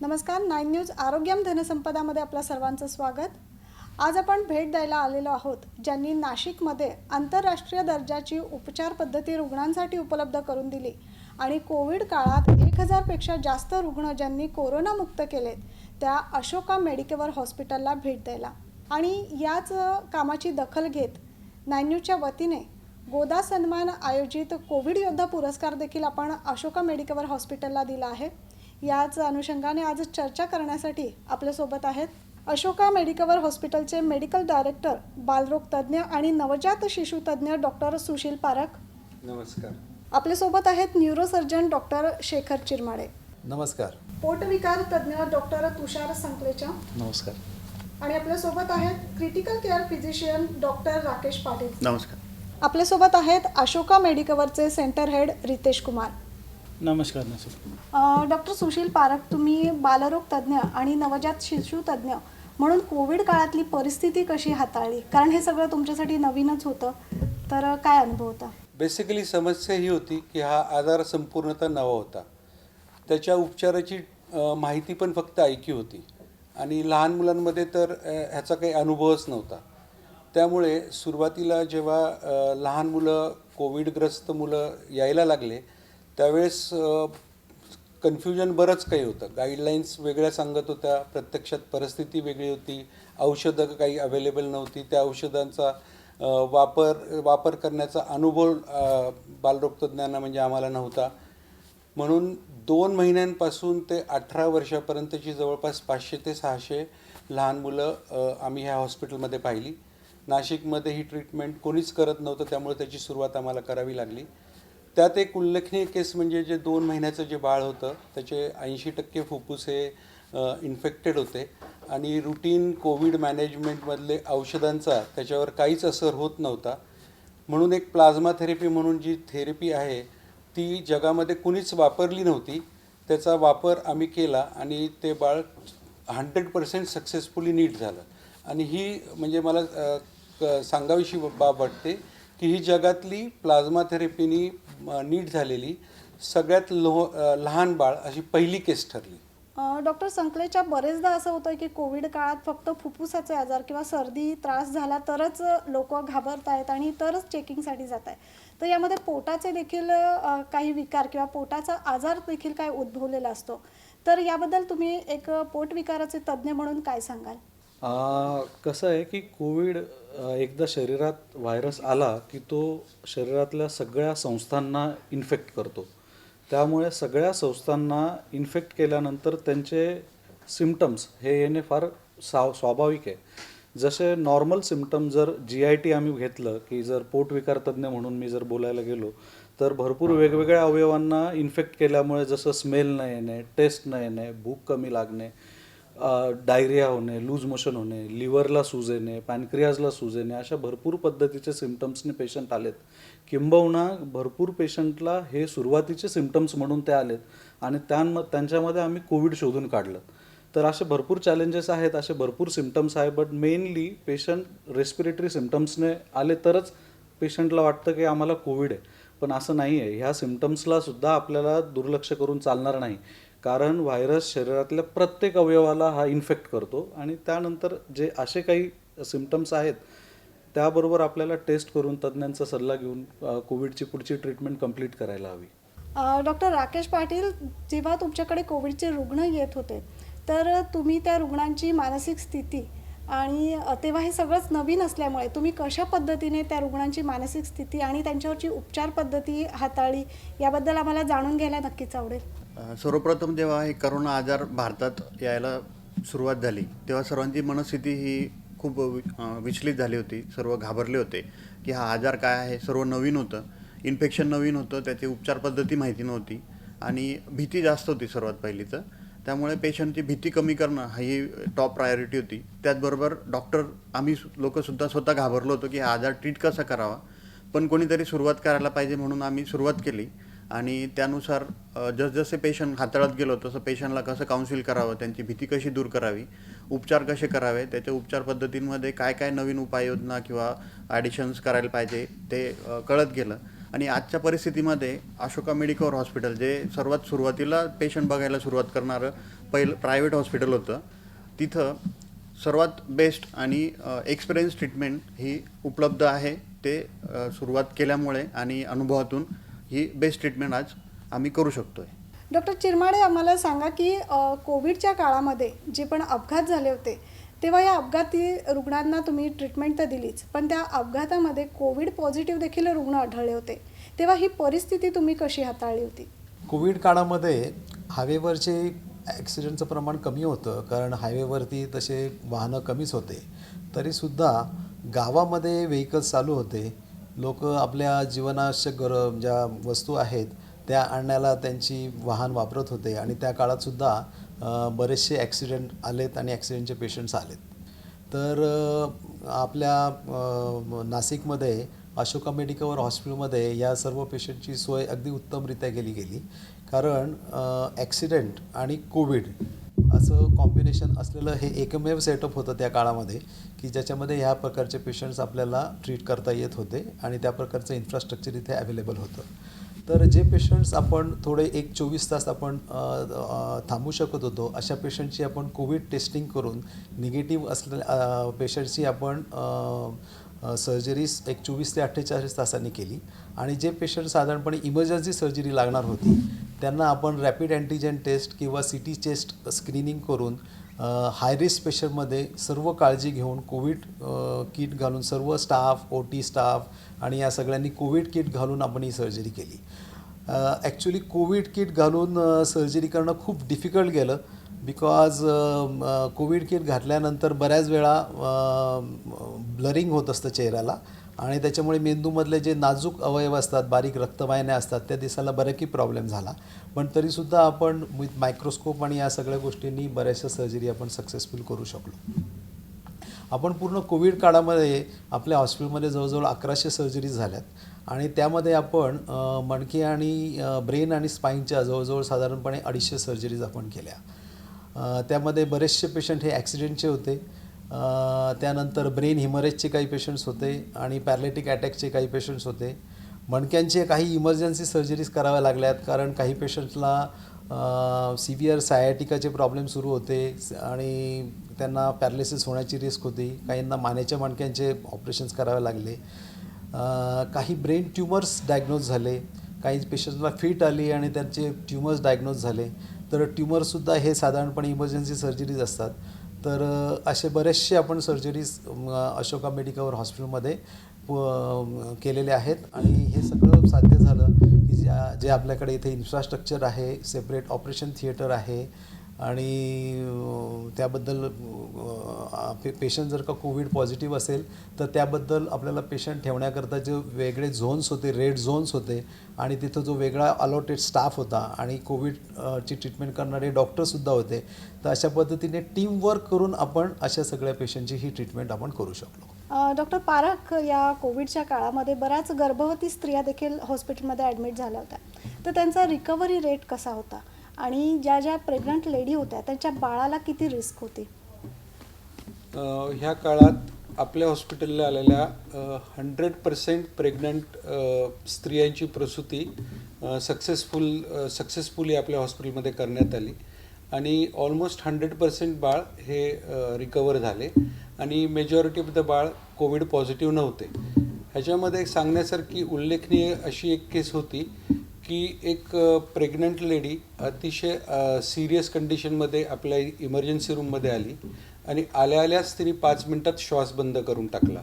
नमस्कार, 9 न्यूज आरोग्यम धनसंपदामध्ये आपल्या सर्वांचं स्वागत। आज आपण भेट द्यायला आलेलो आहोत ज्यांनी नाशिकमध्ये आंतरराष्ट्रीय दर्जाची उपचार पद्धती रुग्णांसाठी उपलब्ध करून दिली आणि कोविड काळात 1000 पेक्षा जास्त रुग्ण ज्यांनी कोरोना मुक्त केलेत त्या अशोका मेडिकेवर हॉस्पिटलला भेट द्यायला आणि याच कामाची दखल घेत 9 न्यूजच्या वतीने गोदा सन्मान आयोजित कोविड योद्धा पुरस्कार देखील आपण अशोका मेडिकेवर हॉस्पिटलला दिला आहे। याच अनुषंगाने आज चर्चा करण्यासाठी आपल्यासोबत आहेत अशोका मेडिकेवर हॉस्पिटलचे मेडिकल डायरेक्टर बालरोग तज्ञ आणि नवजात शिशु तज्ञ डॉक्टर सुशील पारख। नमस्कार। आपल्यासोबत आहेत न्यूरोसर्जन डॉक्टर शेखर चिरमाडे। नमस्कार। पोटविकार तज्ञ डॉक्टर तुषार संकलेचा। नमस्कार। आणि आपल्यासोबत आहेत critical care physician doctor Rakesh Patil. नमस्कार। आपल्यासोबत आहेत अशोका मेडिकेवरचे सेंटर हेड रितेश कुमार। नमस्कार। डॉक्टर सुशील पारख, तुम्ही बालरोग तज्ञ आणि नवजात शिशु तज्ञ म्हणून कोविड काळातली परिस्थिती कशी हाताळली? कारण हे सगळं तुमच्यासाठी नवीनच होतं, तर काय अनुभव होता? बेसिकली समस्या ही होती की हा आजार संपूर्णतः नवा होता। त्याच्या उपचाराची माहिती पण फक्त ऐकी होती आणि लहान मुलांमध्ये तर ह्याचा काही अनुभवच नव्हता। त्यामुळे सुरुवातीला जेव्हा लहान मुलं कोविडग्रस्त मुलं यायला लागले त्यावेळेस कन्फ्युजन बरंच काही होतं। गाईडलाईन्स वेगळ्या सांगत होत्या, प्रत्यक्षात परिस्थिती वेगळी होती, औषधं काही अवेलेबल नव्हती, त्या औषधांचा वापर करण्याचा अनुभव बालरोगतज्ञांना म्हणजे आम्हाला नव्हता। म्हणून 2 महिन्यांपासून ते 18 वर्षापर्यंतची जवळपास 500 ते 600 लहान मुलं आम्ही ह्या हॉस्पिटलमध्ये पाहिली। नाशिकमध्ये ही ट्रीटमेंट कोणीच करत नव्हतं, त्यामुळे त्याची सुरुवात आम्हाला करावी लागली। त्यात एक उल्लेखनीय केस म्हणजे जे 2 महिन्याचं जे बाळ होतं त्याचे 80% फुफ्फुस हे इन्फेक्टेड होते आणि रुटीन कोविड मॅनेजमेंटमधले औषधांचा त्याच्यावर काहीच असर होत नव्हता। म्हणून एक प्लाझ्मा थेरपी म्हणून जी थेरपी आहे ती जगामध्ये कुणीच वापरली नव्हती। त्याचा वापर आम्ही केला आणि ते बाळ 100% सक्सेसफुली नीट झालं। आणि ही म्हणजे मला सांगावीशी बाब वाटते की ही जगातली प्लाझ्मा थेरपीनी नीट झालेली सगळ्यात लहान बाळ अशी पहिली केस ठरली। डॉक्टर संकलेच्या बरेचदा असं होतं की कोविड काळात फक्त फुफ्फुसाचे आजार किंवा सर्दी त्रास झाला तरच लोक घाबरत आहेत आणि तरच चेकिंगसाठी जात आहेत, तर यामध्ये पोटाचे देखील काही विकार किंवा पोटाचा आजार देखील काय उद्भवलेला असतो, तर याबद्दल तुम्ही एक पोटविकाराचे तज्ज्ञ म्हणून काय सांगाल? कसं आहे की कोविड एकदा शरीरात व्हायरस आला की तो शरीरातल्या सगळ्या संस्थांना इन्फेक्ट करतो। त्यामुळे सगळ्या संस्थांना इन्फेक्ट केल्यानंतर त्यांचे सिम्पटम्स हे येणे फार स्वाभाविक आहे। जसे नॉर्मल सिम्पटम जर GIT आम्ही घेतलं की जर पोटविकार तज्ञ म्हणून मी जर बोलायला गेलो तर भरपूर वेगवेगळ्या अवयवांना इन्फेक्ट केल्यामुळे जसं स्मेल न येणे, टेस्ट न येणे, भूक कमी लागणे, डायरिया होणे, लूज मोशन होणे, लिव्हरला सूज येणे, पॅनक्रियाजला सूज येणे, अशा भरपूर पद्धतीचे सिम्पटम्सने पेशंट आलेत। किंबहुना भरपूर पेशंटला हे सुरुवातीचे सिम्पटम्स म्हणून ते आलेत आणि त्यांच्यामध्ये आम्ही कोविड शोधून काढलं। तर असे भरपूर चॅलेंजेस आहेत, असे भरपूर सिम्पटम्स आहे, बट मेनली पेशंट रेस्पिरेटरी सिम्पटम्सने आले तरच पेशंटला वाटतं की आम्हाला कोविड आहे, पण असं नाही आहे। ह्या सिम्पटम्सला सुद्धा आपल्याला दुर्लक्ष करून चालणार नाही, कारण व्हायरस शरीरातल्या प्रत्येक अवयवाला हा इन्फेक्ट करतो आणि त्यानंतर जे असे काही सिम्पटम्स आहेत त्याबरोबर आपल्याला टेस्ट करून तज्ज्ञांचा सल्ला घेऊन कोविडची पुढची ट्रीटमेंट कंप्लीट करायला हवी। डॉक्टर राकेश पाटील, जेव्हा तुमच्याकडे कोविडचे रुग्ण येत होते तर तुम्ही त्या रुग्णांची मानसिक स्थिती आणि तेव्हा हे सगळंच नवीन असल्यामुळे तुम्ही कशा पद्धतीने त्या रुग्णांची मानसिक स्थिती आणि त्यांच्यावरची उपचार पद्धती हाताळली याबद्दल आम्हाला जाणून घ्यायला नक्कीच आवडेल। सर्वप्रथम जेव्हा हे करोना आजार भारतात यायला सुरुवात झाली तेव्हा सर्वांची मनस्थिती ही खूप विचलित झाली होती। सर्व घाबरले होते की हा आजार काय आहे, सर्व नवीन होतं, इन्फेक्शन नवीन होतं, त्याची उपचार पद्धती माहिती नव्हती आणि भीती जास्त होती सर्वात पहिली तर। त्यामुळे पेशंटची भीती कमी करणं ही टॉप प्रायोरिटी होती। त्याचबरोबर आम्ही लोकसुद्धा स्वतः घाबरलो होतो की हा आजार ट्रीट कसा करावा, पण कोणीतरी सुरुवात करायला पाहिजे म्हणून आम्ही सुरुवात केली आणि त्यानुसार जसजसे पेशंट हाताळत गेलो तसं पेशंटला कसं काउन्सिल करावं, त्यांची भीती कशी दूर करावी, उपचार कसे करावे, त्याच्या उपचार पद्धतींमध्ये काय काय नवीन उपाययोजना किंवा ॲडिशन्स करायला पाहिजे ते कळत गेलं। आणि आजच्या परिस्थितीमध्ये अशोका मेडिकेवर हॉस्पिटल जे सर्वात सुरुवातीला पेशंट बघायला सुरुवात करणारं पहिलं प्रायव्हेट हॉस्पिटल होतं. तिथं सर्वात बेस्ट आणि एक्सपिरियन्स ट्रीटमेंट ही उपलब्ध आहे. ते सुरुवात केल्यामुळे आणि अनुभवातून ही बेस्ट ट्रीटमेंट आज आम्ही करू शकतो आहे. डॉक्टर चिरमाडे, आम्हाला सांगा की कोविडच्या काळामध्ये जे पण अपघात झाले होते तेव्हा या अपघाती रुग्णांना तुम्ही ट्रीटमेंट तर दिलीच, पण त्या अपघातामध्ये कोविड पॉझिटिव्ह देखील रुग्ण आढळले होते. तेव्हा ही परिस्थिती तुम्ही कशी हाताळली होती? कोविड काळामध्ये हायवेवरचे ॲक्सिडेंटचं प्रमाण कमी होतं, कारण हायवेवरती तसे वाहनं कमीच होते. तरीसुद्धा गावामध्ये व्हेकल्स चालू होते. लोक आपल्या जीवनावश्यक ज्या वस्तू आहेत त्या आणण्याला त्यांची वाहन वापरत होते आणि त्या काळातसुद्धा बरेचसे ॲक्सिडेंट आलेत आणि ॲक्सिडेंटचे पेशंट्स आलेत. तर आपल्या नाशिकमध्ये अशोका मेडिकल हॉस्पिटलमध्ये या सर्व पेशंटची सोय अगदी उत्तमरित्या केली गेली, कारण ॲक्सिडेंट आणि कोविड असं कॉम्बिनेशन असलेलं हे एकमेव सेटअप होतं त्या काळामध्ये की ज्याच्यामध्ये ह्या प्रकारचे पेशंट्स आपल्याला ट्रीट करता येत होते आणि त्या प्रकारचं इन्फ्रास्ट्रक्चर इथे अवेलेबल होतं. तर जे पेशंट्स आपण थोडे 24 तास आपण थांबू शकत होतो, अशा पेशंटची आपण कोविड टेस्टिंग करून निगेटिव्ह असलेल्या पेशंटची आपण सर्जरीज 24 ते 48 तासांनी केली. आणि जे पेशंट साधारणपणे इमर्जन्सी सर्जरी लागणार होती त्यांना आपण रॅपिड अँटीजेन टेस्ट किंवा CT टेस्ट स्क्रीनिंग करून हाय रिस्क पेशंटमध्ये सर्व काळजी घेऊन कोविड किट घालून सर्व स्टाफ, OT स्टाफ आणि या सगळ्यांनी कोविड किट घालून आपण ही सर्जरी केली. ॲक्च्युली कोविड किट घालून सर्जरी करणं खूप डिफिकल्ट गेलं, बिकॉज कोविड किट घातल्यानंतर बऱ्याच वेळा ब्लरिंग होत असतं चेहऱ्याला आणि त्याच्यामुळे मेंदूमधले जे नाजूक अवयव असतात, बारीक रक्तवाहिन्या असतात, त्या दिसायला बऱ्याकी प्रॉब्लेम झाला. पण तरीसुद्धा आपण विथ मायक्रोस्कोप आणि या सगळ्या गोष्टींनी बऱ्याचशा सर्जरी आपण सक्सेसफुल करू शकलो. आपण पूर्ण कोविड काळामध्ये आपल्या हॉस्पिटलमध्ये जवळजवळ 1100 सर्जरीज झाल्यात आणि त्यामध्ये आपण मणके आणि ब्रेन आणि स्पाईनच्या जवळजवळ साधारणपणे 250 सर्जरीज आपण केल्या. त्यामध्ये बरेचसे पेशंट हे ॲक्सिडेंटचे होते, त्यानंतर ब्रेन हिमरेजचे काही पेशंट्स होते आणि पॅरालिटिक अटॅकचे काही पेशंट्स होते. मणक्यांचे काही इमर्जन्सी सर्जरीज कराव्या लागल्यात, कारण काही पेशंट्सला सिव्हिअर सायॅटिकाचे प्रॉब्लेम सुरू होते आणि त्यांना पॅरालिसिस होण्याची रिस्क होती. काहींना मानेच्या मणक्यांचे ऑपरेशन्स करावे लागले. काही ब्रेन ट्युमर्स डायग्नोज झाले. काही पेशंट्सला फिट आली आणि त्यांचे ट्युमर्स डायग्नोज झाले. तर ट्युमर्ससुद्धा हे साधारणपणे इमर्जन्सी सर्जरीज असतात. तर असे बरेचसे आपण सर्जरीज अशोका मेडिकल हॉस्पिटलमध्ये केलेले आहेत आणि हे सगळं साध्य झालं की जे आपल्याकडे इथे इन्फ्रास्ट्रक्चर आहे, सेपरेट ऑपरेशन थिएटर आहे आणि त्याबद्दल पेशंट जर का कोविड पॉझिटिव्ह असेल तर त्याबद्दल आपल्याला पेशंट ठेवण्याकरता जे वेगळे झोन्स होते, रेड झोन्स होते आणि तिथं जो वेगळा अलॉटेड स्टाफ होता आणि कोविडची ट्रीटमेंट करणारे डॉक्टरसुद्धा होते. तर अशा पद्धतीने टीमवर्क करून आपण अशा सगळ्या पेशंटची ही ट्रीटमेंट आपण करू शकलो. डॉक्टर पारख, या कोविडच्या काळामध्ये बऱ्याच गर्भवती स्त्रिया देखील हॉस्पिटलमध्ये ॲडमिट झाल्या होत्या, तर त्यांचा रिकव्हरी रेट कसा होता आणि ज्या ज्या प्रेग्नंट लेडी होत्या त्यांच्या बाळाला किती रिस्क होती? ह्या काळात आपल्या हॉस्पिटलला आलेल्या 100% प्रेग्नंट स्त्रियांची प्रसूती सक्सेसफुली आपल्या हॉस्पिटलमध्ये करण्यात आली आणि ऑलमोस्ट 100% बाळ हे रिकवर झाले आणि majority of the Bal Covid positive नव्हते. ह्याच्यामध्ये सांगण्यासारखी उल्लेखनीय अशी एक केस होती की एक प्रेग्नंट लेडी अतिशय सिरियस कंडिशनमध्ये आपल्या इमर्जन्सी रूममध्ये आली आणि आल्याच तिने 5 मिनटात श्वास बंद करून टाकला.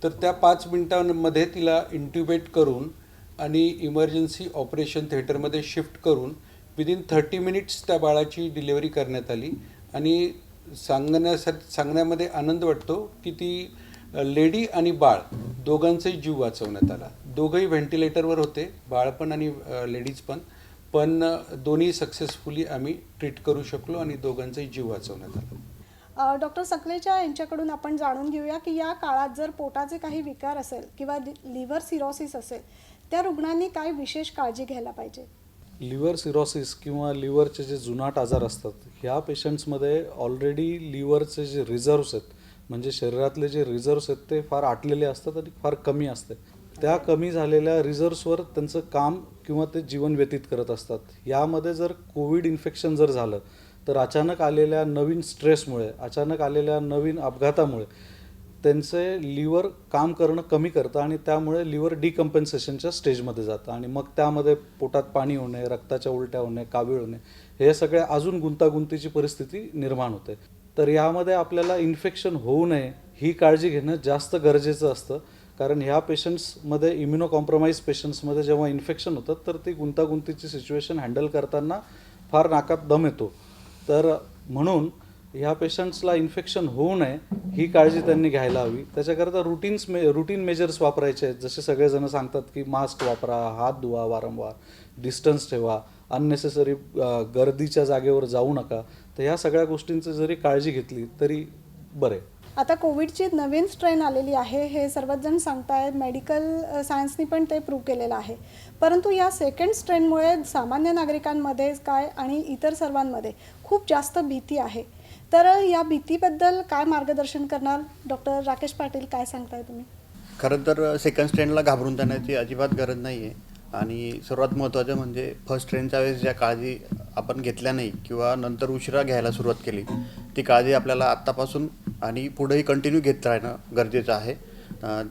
तर त्या 5 मिनटांमध्ये तिला इंट्युबेट करून आणि इमर्जन्सी ऑपरेशन थिएटरमध्ये शिफ्ट करून विदिन 30 मिनिट्स त्या बाळाची डिलिव्हरी करण्यात आली. आणि सांगण्यामध्ये आनंद वाटतो की ती लेडी आणि बाळ दोघांचाही जीव वाचवण्यात आला. दोघंही व्हेंटिलेटरवर होते, बाळ पण आणि लेडीज पण दोन्ही सक्सेसफुली आम्ही ट्रीट करू शकलो आणि दोघांचाही जीव वाचवण्यात आला. डॉक्टर सकलेचा यांच्याकडून आपण जाणून घेऊया की या काळात जर पोटाचे काही विकार असेल किंवा लिव्हर सिरोसिस असेल, त्या रुग्णांनी काय विशेष काळजी घ्यायला पाहिजे? लिव्हर सिरोसिस किंवा लिव्हरचे जे जुनाट आजार असतात, ह्या पेशंट्समध्ये ऑलरेडी लिव्हरचे जे रिझर्व्स आहेत, म्हणजे शरीरातले जे रिझर्व्स आहेत ते फार आटलेले असतात आणि फार कमी असते. त्या कमी झालेल्या रिझर्व्सवर त्यांचं काम किंवा ते जीवन व्यतीत करत असतात. यामध्ये जर कोविड इन्फेक्शन जर झालं तर अचानक आलेल्या नवीन स्ट्रेसमुळे, अचानक आलेल्या नवीन अपघातामुळे त्यांचे लिव्हर काम करणं कमी करतं आणि त्यामुळे लिव्हर डिकम्पेन्सेशनच्या स्टेजमध्ये जातं आणि मग त्यामध्ये पोटात पाणी होणे, रक्ताच्या उलट्या होणे, कावीळ होणे, हे सगळे अजून गुंतागुंतीची परिस्थिती निर्माण होते. तर यामध्ये आपल्याला इन्फेक्शन होऊ नये ही काळजी घेणं जास्त गरजेचं असतं, कारण ह्या पेशंट्समध्ये, इम्युनो कॉम्प्रोमाइज पेशंट्समध्ये जेव्हा इन्फेक्शन होतं तर ती गुंतागुंतीची सिच्युएशन हँडल करताना फार नाकात दम येतो. तर म्हणून ह्या पेशंट्सला इन्फेक्शन होऊ नये ही काळजी त्यांनी घ्यायला हवी. त्याच्याकरता रुटीन मेजर्स वापरायचे आहेत. जसे सगळेजण सांगतात की मास्क वापरा, हात धुवा वारंवार, डिस्टन्स ठेवा, अननेसेसरी गर्दीच्या जागेवर जाऊ नका. तर ह्या सगळ्या गोष्टींची जरी काळजी घेतली तरी बरे. आता कोविडची नवीन स्ट्रेन आलेली आहे हे सर्वच जण सांगतायत, मेडिकल सायन्सनी पण ते प्रूव्ह केलेलं आहे. परंतु या सेकंड स्ट्रेनमुळे सामान्य नागरिकांमध्ये काय आणि इतर सर्वांमध्ये खूप जास्त भीती आहे. तर या भीतीबद्दल काय मार्गदर्शन करणार डॉक्टर राकेश पाटील, काय सांगताय तुम्ही? खरं तर सेकंड स्ट्रेनला घाबरून जाण्याची अजिबात गरज नाही आहे. आणि सर्वात महत्त्वाचं म्हणजे फर्स्ट स्ट्रेनच्या वेळेस ज्या काळजी आपण घेतल्या नाही किंवा नंतर उशिरा घ्यायला सुरुवात केली, ती काळजी आपल्याला आत्तापासून आणि पुढेही कंटिन्यू घेत राहणं गरजेचं आहे.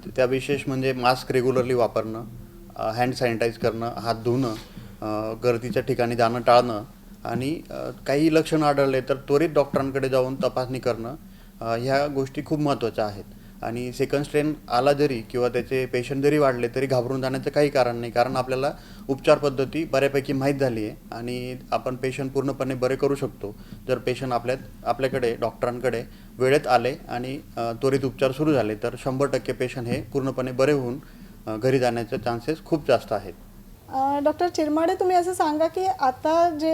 त्या विशेष म्हणजे मास्क रेग्युलरली वापरणं, हँड सॅनिटाईज करणं, हात धुणं, गर्दीच्या ठिकाणी जाणं टाळणं आणि काही लक्षणं आढळले तर त्वरित डॉक्टरांकडे जाऊन तपासणी करणं, ह्या गोष्टी खूप महत्त्वाच्या आहेत. आणि सेकंड स्ट्रेन आला जरी किंवा त्याचे पेशंट जरी वाढले तरी घाबरून जाण्याचं काही कारण नाही, कारण आपल्याला उपचार पद्धती बऱ्यापैकी माहीत झाली आहे आणि आपण पेशंट पूर्णपणे बरे करू शकतो जर पेशंट आपल्याकडे डॉक्टरांकडे वेळेत आले आणि त्वरित उपचार सुरू झाले तर 100% पेशंट हे पूर्णपणे बरे होऊन घरी जाण्याचे चान्सेस खूप जास्त आहेत. डॉक्टर चिरमाडे, तुम्ही असं सांगा की आता जे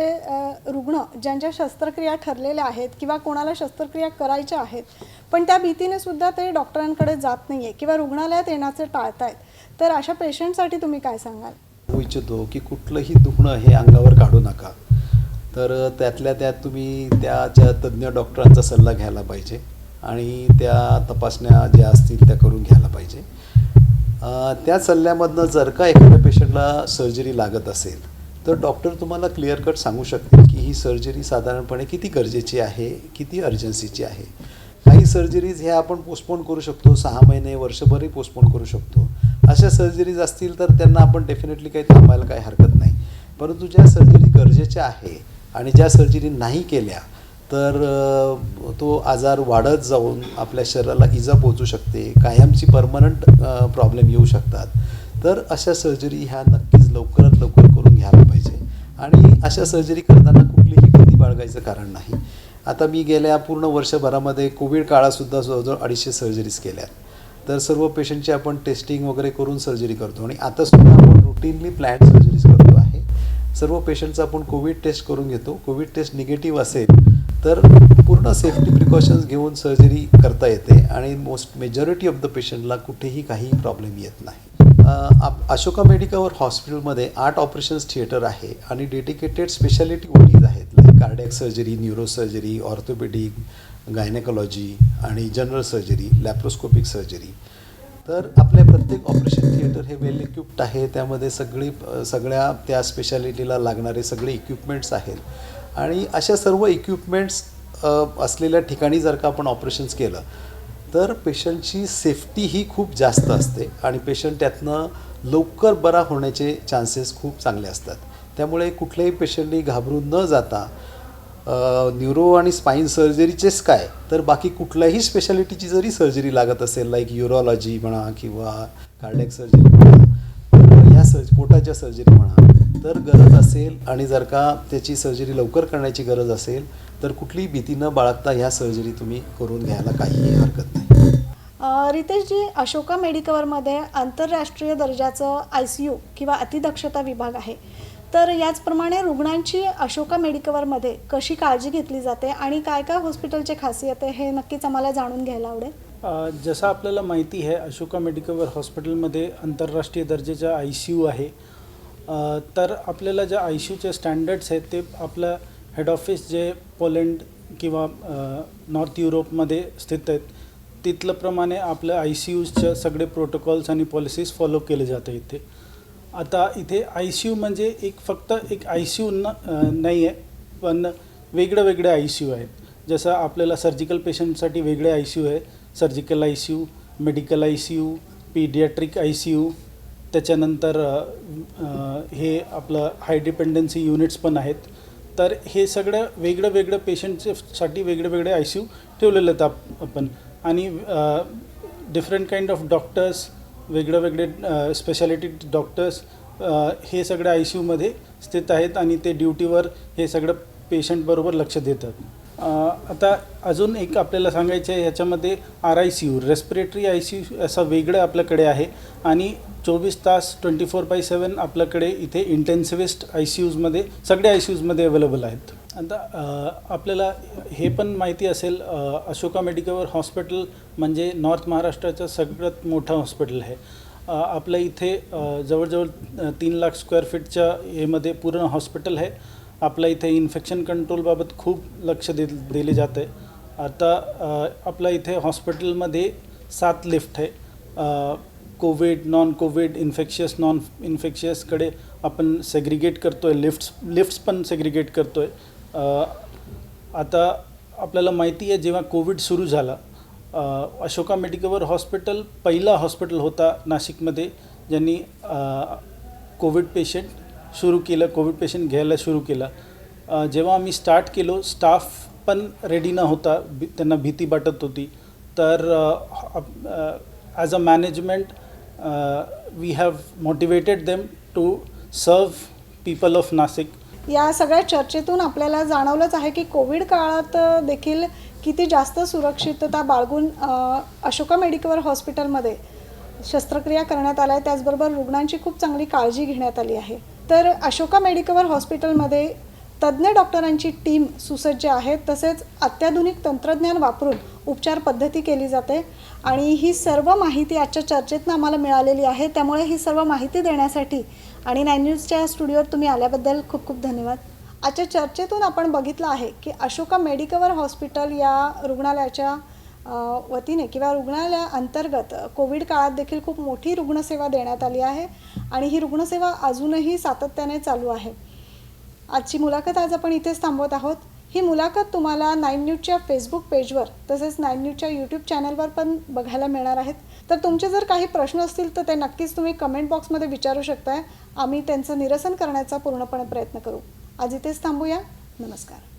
रुग्ण ज्यांच्या शस्त्रक्रिया ठरलेल्या आहेत किंवा कोणाला शस्त्रक्रिया करायच्या आहेत पण त्या भीतीने सुद्धा ते डॉक्टरांकडे जात नाही आहे किंवा रुग्णालयात येण्याचं टाळतायत, तर अशा पेशंटसाठी तुम्ही काय सांगाल? सांगू इच्छितो की कुठलंही दुखणं हे अंगावर काढू नका. तर त्यातल्या त्यात तुम्ही त्याच्या तज्ज्ञ डॉक्टरांचा सल्ला घ्यायला पाहिजे आणि त्या तपासण्या ज्या असतील त्या करून घ्यायला पाहिजे. त्या सल्ल्यामधनं जर का एखाद्या पेशंटला सर्जरी लागत असेल तर डॉक्टर तुम्हाला क्लिअर कट सांगू शकतील की ही सर्जरी साधारणपणे किती गरजेची आहे, किती अर्जन्सीची आहे. काही सर्जरीज ह्या आपण पोस्टपोन करू शकतो, 6 महिने, वर्षभरही पोस्टपोन करू शकतो. अशा सर्जरीज असतील तर त्यांना आपण डेफिनेटली काही थांबायला काही हरकत नाही. परंतु ज्या सर्जरी गरजेच्या आहे आणि ज्या सर्जरी नाही केल्या तर तो आजार वाढत जाऊन आपल्या शरीराला इजा पोहोचू शकते, कायमची परमनंट प्रॉब्लेम येऊ शकतात. तर अशा सर्जरी ह्या नक्कीच लवकरात लवकर करून घ्यायला पाहिजे आणि अशा सर्जरी करताना कुठलीही भीती बाळगायचं कारण नाही. आता मी गेल्या पूर्ण वर्षभरामध्ये कोविड काळातसुद्धा जवळजवळ 250 सर्जरीज केल्या. तर सर्व पेशंटची आपण टेस्टिंग वगैरे करून सर्जरी करतो आणि आतासुद्धा आपण रुटीनली प्लॅन सर्जरीज करतो आहे. सर्व पेशंटचं आपण कोविड टेस्ट करून घेतो. कोविड टेस्ट निगेटिव्ह असेल तर पूर्ण सेफ्टी प्रिकॉशन्स घेऊन सर्जरी करता येते आणि मेजॉरिटी ऑफ द पेशंटला कुठेही काही प्रॉब्लेम येत नाही. अशोका मेडिकल हॉस्पिटलमध्ये 8 ऑपरेशन्स थिएटर आहे आणि डेडिकेटेड स्पेशालिटी ओटीज आहेत, like cardiac surgery, neuro surgery, orthopaedic, gynaecology आणि जनरल सर्जरी, लॅप्रोस्कोपिक सर्जरी. तर आपल्या प्रत्येक ऑपरेशन थिएटर हे वेल इक्विप्ड आहे. त्यामध्ये सगळ्या त्या स्पेशालिटीला लागणारे सगळे इक्विपमेंट्स आहेत आणि अशा सर्व इक्विपमेंट्स असलेल्या ठिकाणी जर का आपण ऑपरेशन्स केलं तर पेशंटची सेफ्टी ही खूप जास्त असते आणि पेशंट त्यातनं लवकर बरा होण्याचे चान्सेस खूप चांगले असतात. त्यामुळे कुठल्याही पेशंटनी घाबरून न जाता न्यूरो आणि स्पाईन सर्जरीचेच काय तर बाकी कुठल्याही स्पेशालिटीची जरी सर्जरी लागत असेल, लाईक युरोलॉजी म्हणा किंवा कार्डियक सर्जरी म्हणा, तर ह्या पोटाच्या सर्जरी म्हणा, तर गरज असेल आणि जर का त्याची सर्जरी लवकर करण्याची गरज असेल तर कुठलीही भीती न बाळगता ह्या सर्जरी तुम्ही करून घ्यायला काहीही हरकत नाही. रितेशजी, अशोका मेडिकवरमध्ये आंतरराष्ट्रीय दर्जाचं ICU किंवा अतिदक्षता विभाग आहे. तर याचप्रमाणे रुग्णांची अशोका मेडिकवरमध्ये कशी काळजी घेतली जाते आणि काय काय हॉस्पिटलचे खासियत आहे हे नक्कीच आम्हाला जाणून घ्यायला आवडेल. जसं आपल्याला माहिती आहे, अशोका मेडिकवर हॉस्पिटलमध्ये आंतरराष्ट्रीय दर्जाचा ICU आहे. तर आपल्याला ज्या ICUचे स्टँडर्ड्स आहेत ते आपलं हेड ऑफिस जे पोलंड किंवा नॉर्थ युरोपमध्ये स्थित आहेत तिथलं प्रमाणे आपलं ICUचे सगळे प्रोटोकॉल्स आणि पॉलिसीज फॉलो केले जातं इथे. आता इथे ICU म्हणजे फक्त एक ICU नाही आहे, पण वेगळे वेगळे आय सी यू आहेत. जसं आपल्याला सर्जिकल पेशंटसाठी वेगळे आय सी यू आहे, surgical I C U, medical I C U, paediatric I C U, त्याच्यानंतर हे आपलं हाय डिपेंडन्सी युनिट्स पण आहेत. तर हे सगळं वेगळं वेगळं पेशंटसाठी वेगळे वेगळे आय सी यू ठेवलेले आहेत आपण. आणि डिफरंट काइंड ऑफ डॉक्टर्स, वेगळे वेगळे स्पेशालिटी डॉक्टर्स हे सगळे आय सी यूमध्ये स्थित आहेत आणि ते ड्युटीवर हे सगळं पेशंटबरोबर लक्ष देतात. आता अजून एक आपल्याला सांगायचं आहे, ह्याच्यामध्ये RICU respiratory I C U असं वेगळं आपल्याकडे आहे आणि 24 तास 24/7 आपल्याकडे इथे इंटेन्सिव्हिस्ट आय सी यूजमध्ये सगळे आय सी यूजमध्ये अवेलेबल आहेत. आता आपल्याला हे पण माहिती असेल, अशोका मेडिकल हॉस्पिटल म्हणजे नॉर्थ महाराष्ट्राचं सगळ्यात मोठं हॉस्पिटल आहे. आपल्या इथे जवळजवळ 3 लाख स्क्वेअर फीटच्या हेमध्ये पूर्ण हॉस्पिटल आहे. आपल्या इथे इन्फेक्शन कंट्रोलबाबत खूप लक्ष दिले जातं आहे. आता आपल्या इथे हॉस्पिटलमध्ये 7 लिफ्ट आहे. Covid, non covid, infectious, non इन्फेक्शियसकडे आपण सेग्रिगेट करतो आहे. लिफ्ट्स पण सेग्रिगेट करतो आहे. आता आपल्याला माहिती आहे, जेव्हा कोविड सुरू झाला, अशोका मेडिकल हॉस्पिटल पहिला हॉस्पिटल होता नाशिकमध्ये ज्यांनी कोविड पेशंट सुरू केलं, कोविड पेशंट घ्यायला सुरू केलं. जेव्हा आम्ही स्टार्ट केलो, स्टाफ पण रेडी न होता, त्यांना भीती वाटत होती. तर as a management we have motivated them to serve people of Nashik. या सगळ्या चर्चेतून आपल्याला जाणवलंच आहे की कोविड काळात देखील किती जास्त सुरक्षितता बाळगून अशोका मेडिकल हॉस्पिटलमध्ये शस्त्रक्रिया करण्यात आल्या आहे. त्याचबरोबर रुग्णांची खूप चांगली काळजी घेण्यात आली आहे. तर अशोका मेडिकल हॉस्पिटलमध्ये तज्ज्ञ डॉक्टरांची टीम सुसज्ज आहे. तसेच अत्याधुनिक तंत्रज्ञान वापरून उपचार पद्धती केली जाते आणि ही सर्व माहिती आजच्या चर्चेतनं आम्हाला मिळालेली आहे. त्यामुळे ही सर्व माहिती देण्यासाठी आणि 9 न्यूजच्या स्टुडिओत तुम्ही आल्याबद्दल खूप खूप धन्यवाद. आजच्या चर्चेतून आपण बघितलं आहे की अशोका मेडिकल हॉस्पिटल या रुग्णालयाच्या वतीने किंवा रुग्णालयाअंतर्गत कोविड काळात देखील खूप मोठी रुग्णसेवा देण्यात आली आहे आणि ही रुग्णसेवा अजूनही सातत्याने चालू आहे. आजची मुलाखत आज आपण इथेच थांबवत आहोत. ही मुलाखत तुम्हाला 9 न्यूजच्या फेसबुक पेजवर तसेच 9 न्यूजच्या यूट्यूब चॅनलवर पण बघायला मिळणार आहेत. तर तुमचे जर काही प्रश्न असतील तर ते नक्कीच तुम्ही कमेंट बॉक्समध्ये विचारू शकताय. आम्ही त्यांचं निरसन करण्याचा पूर्णपणे प्रयत्न करू. आज इथेच थांबूया. नमस्कार.